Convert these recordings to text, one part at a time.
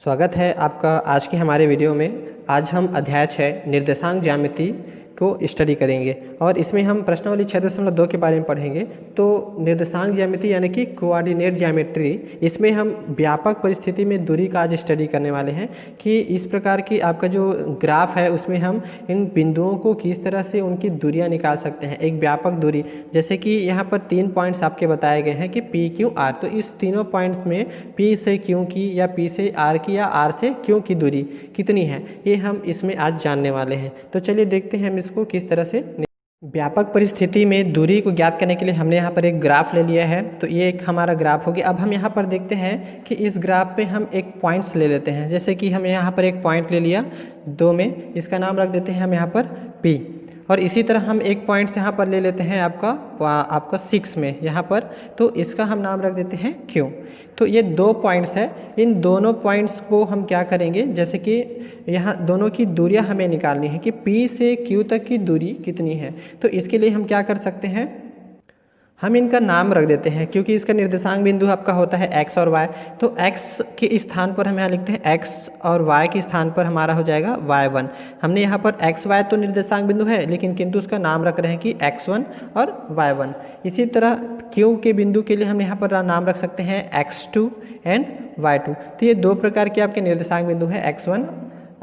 स्वागत है आपका आज की हमारे वीडियो में। आज हम अध्याय 6 निर्देशांक ज्यामिति को स्टडी करेंगे और इसमें हम प्रश्नावली 6.2 के बारे में पढ़ेंगे। तो निर्देशांक ज्यामिति यानी कि कोऑर्डिनेट ज्यामिट्री, इसमें हम व्यापक परिस्थिति में दूरी का आज स्टडी करने वाले हैं कि इस प्रकार की आपका जो ग्राफ है उसमें हम इन बिंदुओं को किस तरह से उनकी दूरियां निकाल सकते हैं, एक व्यापक दूरी। जैसे कि यहाँ पर 3 पॉइंट्स आपके बताए गए हैं कि P, Q, R। तो इस तीनों पॉइंट्स में P से Q की या P से R की या R से Q की दूरी कितनी है, ये हम इसमें आज जानने वाले हैं। तो चलिए देखते हैं हम इसको किस तरह से। व्यापक परिस्थिति में दूरी को ज्ञात करने के लिए हमने यहाँ पर एक ग्राफ ले लिया है। तो ये एक हमारा ग्राफ हो गया। अब हम यहाँ पर देखते हैं कि इस ग्राफ पे हम एक पॉइंट्स ले लेते हैं। जैसे कि हम यहाँ पर एक पॉइंट ले लिया 2 में, इसका नाम रख देते हैं हम यहाँ पर P। और इसी तरह हम एक पॉइंट्स यहाँ पर ले लेते हैं आपका 6 में यहाँ पर, तो इसका हम नाम रख देते हैं Q। तो ये 2 पॉइंट्स है। इन दोनों पॉइंट्स को हम क्या करेंगे, जैसे कि यहाँ दोनों की दूरियां हमें निकालनी है कि P से Q तक की दूरी कितनी है। तो इसके लिए हम क्या कर सकते हैं, हम इनका नाम रख देते हैं क्योंकि इसका निर्देशांक बिंदु आपका होता है x और y। तो x के स्थान पर हम यहाँ लिखते हैं x और y के स्थान पर हमारा हो जाएगा y1। हमने यहाँ पर x y तो निर्देशांक बिंदु है, लेकिन किंतु उसका नाम रख रहे हैं कि x1 और y1। इसी तरह q के बिंदु के लिए हम यहाँ पर नाम रख सकते हैं x2 एंड y2। तो ये 2 प्रकार के आपके निर्देशांक बिंदु है, x1,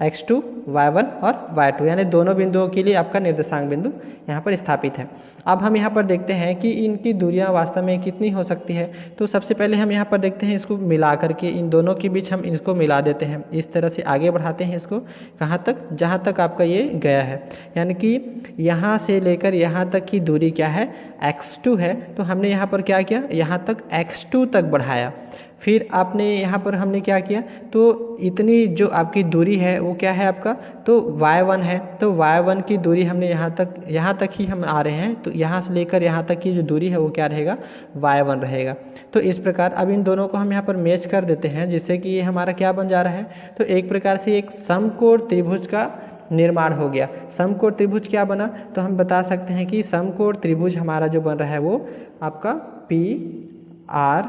x2, y1 और y2, यानी दोनों बिंदुओं के लिए आपका निर्देशांक बिंदु यहाँ पर स्थापित है। अब हम यहाँ पर देखते हैं कि इनकी दूरियां वास्तव में कितनी हो सकती है। तो सबसे पहले हम यहाँ पर देखते हैं, इसको मिला करके इन दोनों के बीच हम इसको मिला देते हैं। इस तरह से आगे बढ़ाते हैं इसको कहाँ तक, जहाँ तक आपका ये गया है, यानी कि यहाँ से लेकर यहाँ तक की दूरी क्या है, x2 है। तो हमने यहाँ पर क्या किया, यहाँ तक x2 तक बढ़ाया। फिर आपने यहाँ पर हमने क्या किया, तो इतनी जो आपकी दूरी है वो क्या है आपका, तो y1 है। तो y1 की दूरी हमने यहाँ तक ही हम आ रहे हैं। तो यहाँ से लेकर यहाँ तक की जो दूरी है वो क्या रहेगा, y1 रहेगा। तो इस प्रकार अब इन दोनों को हम यहाँ पर मैच कर देते हैं, जिससे कि ये हमारा क्या बन जा रहा है, तो एक प्रकार से एक समकोण त्रिभुज का निर्माण हो गया। समकोण त्रिभुज क्या बना, तो हम बता सकते हैं कि समकोण त्रिभुज हमारा जो बन रहा है वो आपका P, R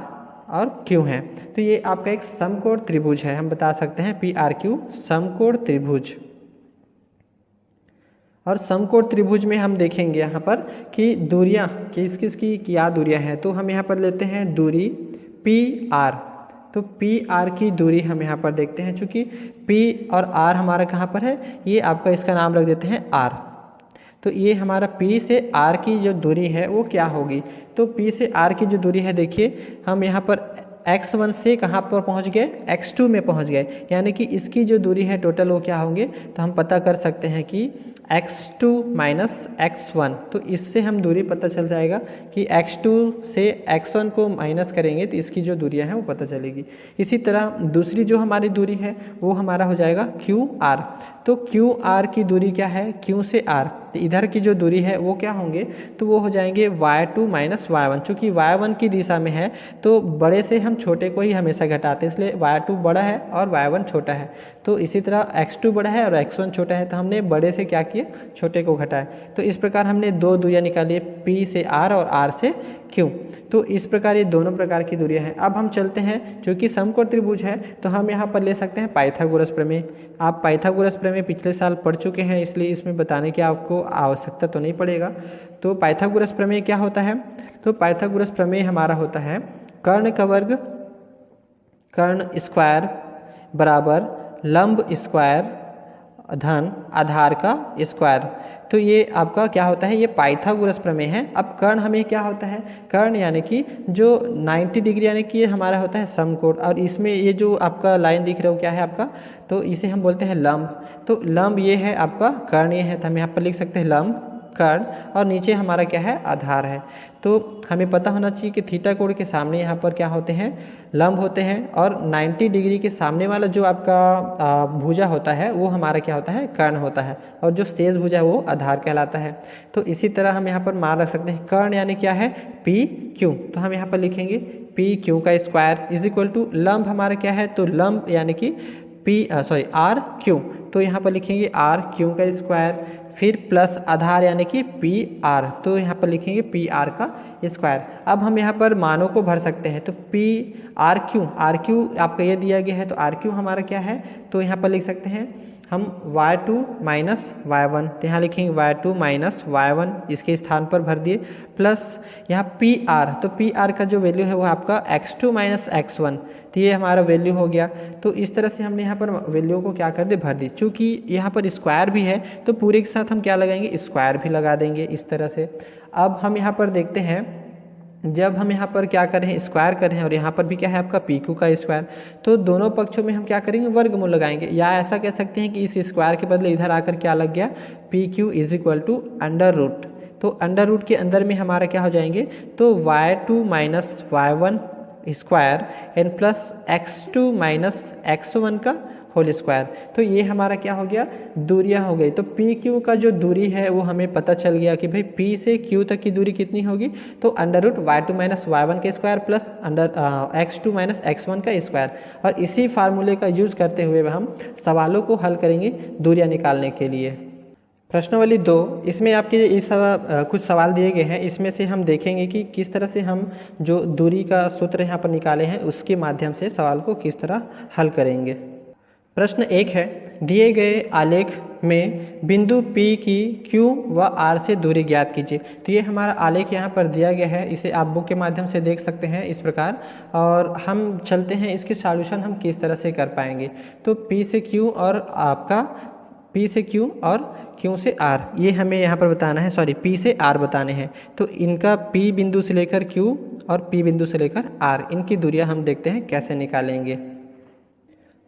और Q है। तो ये आपका एक समकोण त्रिभुज है, हम बता सकते हैं PRQ समकोण त्रिभुज। और समकोण त्रिभुज में हम देखेंगे यहाँ पर कि दूरियां किस किस की क्या दूरियां हैं। तो हम यहाँ पर लेते हैं दूरी PR। तो PR की दूरी हम यहाँ पर देखते हैं, चूँकि P और R हमारा कहाँ पर है, ये आपका इसका नाम रख देते हैं R। तो ये हमारा P से R की जो दूरी है वो क्या होगी, तो P से R की जो दूरी है, देखिए हम यहाँ पर x1 से कहाँ पर पहुँच गए, x2 में पहुँच गए, यानी कि इसकी जो दूरी है टोटल वो क्या होंगे, तो हम पता कर सकते हैं कि x2 माइनस x1। तो इससे हम दूरी पता चल जाएगा कि x2 से x1 को माइनस करेंगे तो इसकी जो दूरियां हैं वो पता चलेगी। इसी तरह दूसरी जो हमारी दूरी है वो हमारा हो जाएगा QR। तो QR की दूरी क्या है, Q से R। तो इधर की जो दूरी है वो क्या होंगे, तो वो हो जाएंगे y2 माइनस y1। चूँकि y1 की दिशा में है तो बड़े से हम छोटे को ही हमेशा घटाते हैं, इसलिए y2 बड़ा है और y1 छोटा है। तो इसी तरह x2 बड़ा है और x1 छोटा है, तो हमने बड़े से क्या किए, छोटे को घटाए। तो इस प्रकार हमने 2 दूरियां निकाली, P से R और R से Q। तो इस प्रकार ये दोनों प्रकार की दूरियां हैं। अब हम चलते हैं, क्योंकि समकोण त्रिभुज है तो हम यहाँ पर ले सकते हैं पाइथागोरस प्रमेय। आप पाइथागोरस प्रमेय पिछले साल पढ़ चुके हैं, इसलिए इसमें बताने की आपको आवश्यकता तो नहीं पड़ेगा। तो पाइथागोरस प्रमेय क्या होता है, तो पाइथागोरस प्रमेय हमारा होता है कर्ण का वर्ग कर्ण स्क्वायर बराबर लंब स्क्वायर धन आधार का स्क्वायर। तो ये आपका क्या होता है, ये पाइथागोरस प्रमेय है। अब कर्ण हमें क्या होता है, कर्ण यानी कि जो 90 डिग्री, यानी कि ये हमारा होता है समकोण। और इसमें ये जो आपका लाइन दिख रहा है वो क्या है आपका, तो इसे हम बोलते हैं लंब। तो लंब ये है आपका, कर्ण ये है, तो हम यहाँ पर लिख सकते हैं लंब कर्ण, और नीचे हमारा क्या है, आधार है। तो हमें पता होना चाहिए कि थीटा कोण के सामने यहाँ पर क्या होते हैं, लंब होते हैं, और 90 डिग्री के सामने वाला जो आपका भुजा होता है वो हमारा क्या होता है, कर्ण होता है, और जो शेष भुजा वो आधार कहलाता है। तो इसी तरह हम यहाँ पर मान रख सकते हैं, कर्ण यानी क्या है, PQ। तो हम यहाँ पर लिखेंगे PQ का स्क्वायर इज इक्वल टू लंब हमारा क्या है, तो लंब यानी कि RQ। तो यहाँ पर लिखेंगे आर क्यू का स्क्वायर, फिर प्लस आधार यानी कि पी आर, तो यहाँ पर लिखेंगे पी आर का स्क्वायर। अब हम यहाँ पर मानों को भर सकते हैं, तो पी आर क्यू आपका ये दिया गया है, तो आर क्यू हमारा क्या है, तो यहाँ पर लिख सकते हैं हम y2 माइनस y1, तो यहाँ लिखेंगे y2 माइनस y1, इसके स्थान पर भर दिए, प्लस यहाँ पी आर, तो पी आर का जो वैल्यू है वो आपका x2 माइनस x1, तो ये हमारा वैल्यू हो गया। तो इस तरह से हमने यहाँ पर वैल्यू को क्या कर दे, भर दी। चूँकि यहाँ पर स्क्वायर भी है तो पूरे के साथ हम क्या लगाएंगे, स्क्वायर भी लगा देंगे इस तरह से। अब हम यहाँ पर देखते हैं, जब हम यहाँ पर क्या करें, स्क्वायर करें और यहाँ पर भी क्या है आपका पी क्यू का स्क्वायर, तो दोनों पक्षों में हम क्या करेंगे, वर्गमूल लगाएंगे, या ऐसा कह सकते हैं कि इस स्क्वायर के बदले इधर आकर क्या लग गया, P Q is equal to under root, तो अंडर रूट के अंदर में हमारा क्या हो जाएंगे, तो y2 minus y1 square and plus x2 minus x1 का होल स्क्वायर। तो ये हमारा क्या हो गया, दूरियां हो गई। तो पी क्यू का जो दूरी है वो हमें पता चल गया कि भाई पी से क्यू तक की दूरी कितनी होगी, तो under root y2 minus y1 का square plus under x2 minus x1 का स्क्वायर। और इसी फार्मूले का यूज करते हुए हम सवालों को हल करेंगे दूरियां निकालने के लिए। प्रश्नावली 2, इसमें आपके इस कुछ सवाल दिए गए हैं, इसमें से हम देखेंगे कि किस तरह से हम जो दूरी का सूत्र यहाँ पर निकाले हैं उसके माध्यम से सवाल को किस तरह हल करेंगे। प्रश्न 1 है, दिए गए आलेख में बिंदु P की Q व R से दूरी ज्ञात कीजिए। तो ये हमारा आलेख यहाँ पर दिया गया है, इसे आप बुक के माध्यम से देख सकते हैं इस प्रकार। और हम चलते हैं इसके सॉल्यूशन हम किस तरह से कर पाएंगे। तो P से Q और आपका P से Q और Q से R, ये हमें यहाँ पर बताना है, सॉरी P से R बताने हैं। तो इनका P बिंदु से लेकर Q और P बिंदु से लेकर R, इनकी दूरियाँ हम देखते हैं कैसे निकालेंगे।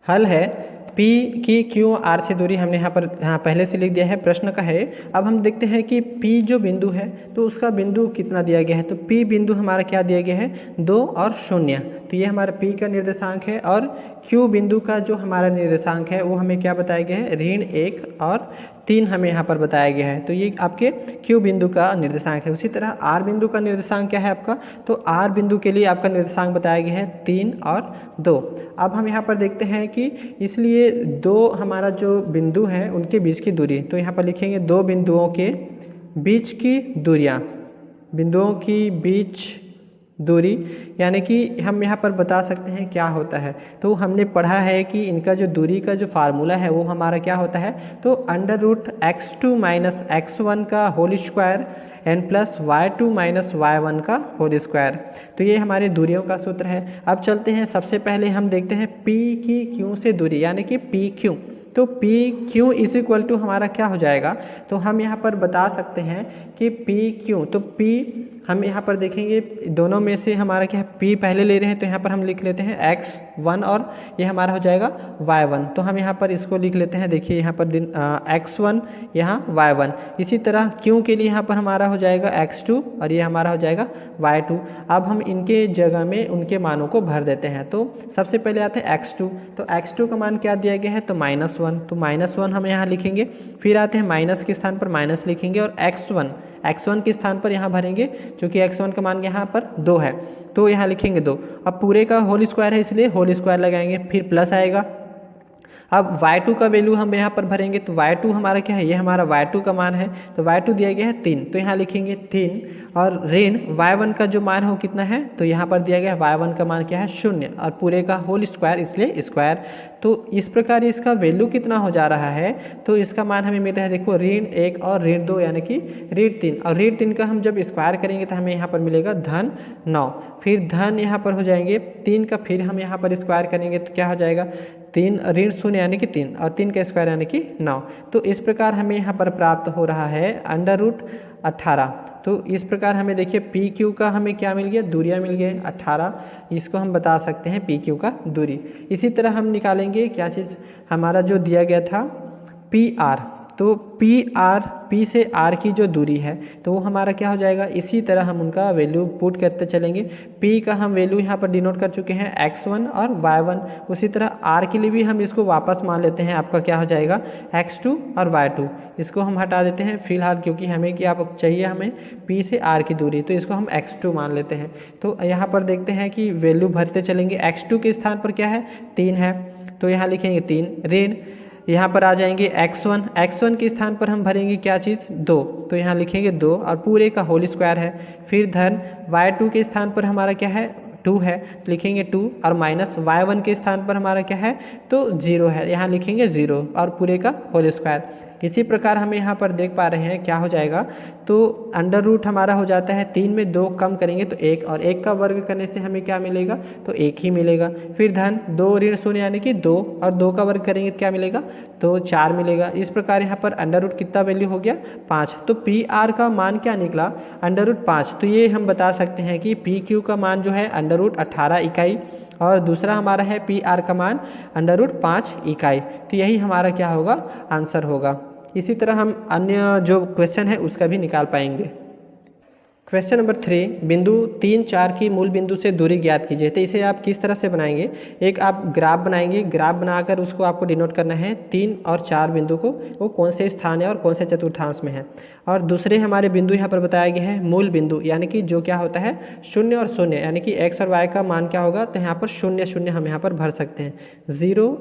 हल है, P की Q R से दूरी हमने यहाँ पर पहले से लिख दिया है, प्रश्न का है। अब हम देखते हैं कि P जो बिंदु है तो उसका बिंदु कितना दिया गया है, तो P बिंदु हमारा क्या दिया गया है, 2 और 0, तो ये हमारा P का निर्देशांक है। और Q बिंदु का जो हमारा निर्देशांक है वो हमें क्या बताया गया है, ऋण 1 और 3 हमें यहाँ पर बताया गया है, तो ये आपके Q बिंदु का निर्देशांक है। उसी तरह R बिंदु का निर्देशांक क्या है आपका, तो R बिंदु के लिए आपका निर्देशांक बताया गया है 3 और 2। अब हम यहाँ पर देखते हैं कि इसलिए 2 हमारा जो बिंदु है उनके बीच की दूरी, तो यहाँ पर लिखेंगे 2 बिंदुओं के बीच की दूरियाँ, बिंदुओं की बीच दूरी, यानी कि हम यहाँ पर बता सकते हैं क्या होता है। तो हमने पढ़ा है कि इनका जो दूरी का जो फार्मूला है वो हमारा क्या होता है, तो under root x2 minus x1 का whole square and plus y2 minus y1 का होल स्क्वायर। तो ये हमारे दूरियों का सूत्र है। अब चलते हैं, सबसे पहले हम देखते हैं P की Q से दूरी, यानी कि PQ। तो PQ इज इक्वल टू हमारा क्या हो जाएगा, तो हम यहाँ पर बता सकते हैं कि PQ, तो P हम यहाँ पर देखेंगे दोनों में से हमारा क्या है, P पहले ले रहे हैं तो यहाँ पर हम लिख लेते हैं x1 और ये हमारा हो जाएगा y1। तो हम यहाँ पर इसको लिख लेते हैं, देखिए यहाँ पर x1 यहाँ y1। इसी तरह Q के लिए यहाँ पर हमारा हो जाएगा x2 और ये हमारा हो जाएगा y2। अब हम इनके जगह में उनके मानों को भर देते हैं। तो सबसे पहले आते हैं x2, तो x2 का मान क्या दिया गया है, तो -1, तो -1 हम यहाँ लिखेंगे। फिर आते हैं माइनस के स्थान पर माइनस लिखेंगे और x1 के स्थान पर यहाँ भरेंगे, क्योंकि x1 का मान यहाँ पर 2 है तो यहाँ लिखेंगे 2। अब पूरे का होल स्क्वायर है इसलिए होल स्क्वायर लगाएंगे, फिर प्लस आएगा। अब y2 का वैल्यू हम यहाँ पर भरेंगे, तो y2 हमारा क्या है, ये हमारा y2 का मान है, तो y2 दिया गया है 3, तो यहाँ लिखेंगे 3 और ऋण y1 का जो मान हो कितना है, तो यहाँ पर दिया गया है y1 का मान क्या है 0 और पूरे का होल स्क्वायर इसलिए स्क्वायर। तो इस प्रकार इसका वैल्यू कितना हो जा रहा है, तो इसका मान हमें मिल रहा है, देखो ऋण 1 और ऋण 2 यानी कि ऋण 3, और ऋण 3 का हम जब स्क्वायर करेंगे तो हमें यहाँ पर मिलेगा धन 9, फिर धन यहाँ पर हो जाएंगे 3 का, फिर हम यहाँ पर स्क्वायर करेंगे तो क्या हो जाएगा 3 ऋण 0 यानी कि 3 और 3 का स्क्वायर यानी कि 9। तो इस प्रकार हमें यहाँ पर प्राप्त हो रहा है अंडर रूट 18। तो इस प्रकार हमें देखिए PQ का हमें क्या मिल गया, दूरियाँ मिल गए 18, इसको हम बता सकते हैं PQ का दूरी। इसी तरह हम निकालेंगे क्या चीज़, हमारा जो दिया गया था PR, तो P से R की जो दूरी है तो वो हमारा क्या हो जाएगा, इसी तरह हम उनका वैल्यू पुट करते चलेंगे। P का हम वैल्यू यहाँ पर डिनोट कर चुके हैं x1 और y1, उसी तरह R के लिए भी हम इसको वापस मान लेते हैं, आपका क्या हो जाएगा x2 और y2। इसको हम हटा देते हैं फिलहाल, क्योंकि हमें क्या चाहिए, हमें P से R की दूरी, तो इसको हम x2 मान लेते हैं। तो यहाँ पर देखते हैं कि वैल्यू भरते चलेंगे, x2 के स्थान पर क्या है 3 है, तो यहाँ लिखेंगे 3 ऋण यहाँ पर आ जाएंगे x1 के स्थान पर हम भरेंगे क्या चीज़ 2, तो यहाँ लिखेंगे 2 और पूरे का होल स्क्वायर है। फिर धन y2 के स्थान पर हमारा क्या है 2 है, तो लिखेंगे 2 और माइनस y1 के स्थान पर हमारा क्या है तो 0 है, यहाँ लिखेंगे 0 और पूरे का होल स्क्वायर। इसी प्रकार हमें यहाँ पर देख पा रहे हैं क्या हो जाएगा, तो अंडर रूट हमारा हो जाता है 3 में 2 कम करेंगे तो 1, और 1 का वर्ग करने से हमें क्या मिलेगा तो 1 ही मिलेगा। फिर धन 2 ऋण 0 यानी कि 2 और 2 का वर्ग करेंगे तो क्या मिलेगा तो 4 मिलेगा। इस प्रकार यहाँ पर अंडर रूट कितना वैल्यू हो गया 5, तो पी आर का मान क्या निकला अंडर रूट 5। तो ये हम बता सकते हैं कि पी क्यू का मान जो है अंडर रूट 18 इकाई और दूसरा हमारा है पी आर का मान अंडर रूट 5 इकाई। तो यही हमारा क्या होगा आंसर होगा। इसी तरह हम अन्य जो क्वेश्चन है उसका भी निकाल पाएंगे। क्वेश्चन नंबर 3, बिंदु 3, 4 की मूल बिंदु से दूरी ज्ञात कीजिए। तो इसे आप किस तरह से बनाएंगे, एक आप ग्राफ बनाएंगे, ग्राफ बनाकर उसको आपको डिनोट करना है 3 और 4 बिंदु को, वो कौन से स्थान है और कौन से चतुर्थांश में है। और दूसरे हमारे बिंदु यहाँ पर बताया गया है मूल बिंदु, यानी कि जो क्या होता है 0 और 0, यानी कि x और y का मान क्या होगा, तो यहाँ पर 0 0 हम यहाँ पर भर सकते हैं 0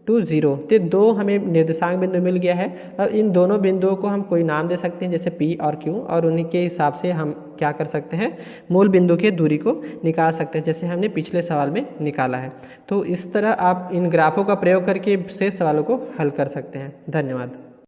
to 0। तो 2 हमें निर्देशांक बिंदु मिल गया है। और इन दोनों बिंदुओं को हम कोई नाम दे सकते हैं जैसे P और Q, और उन्हीं के हिसाब से हम क्या कर सकते हैं मूल बिंदु के दूरी को निकाल सकते हैं, जैसे हमने पिछले सवाल में निकाला है। तो इस तरह आप इन ग्राफों का प्रयोग करके शेष सवालों को हल कर सकते हैं। धन्यवाद।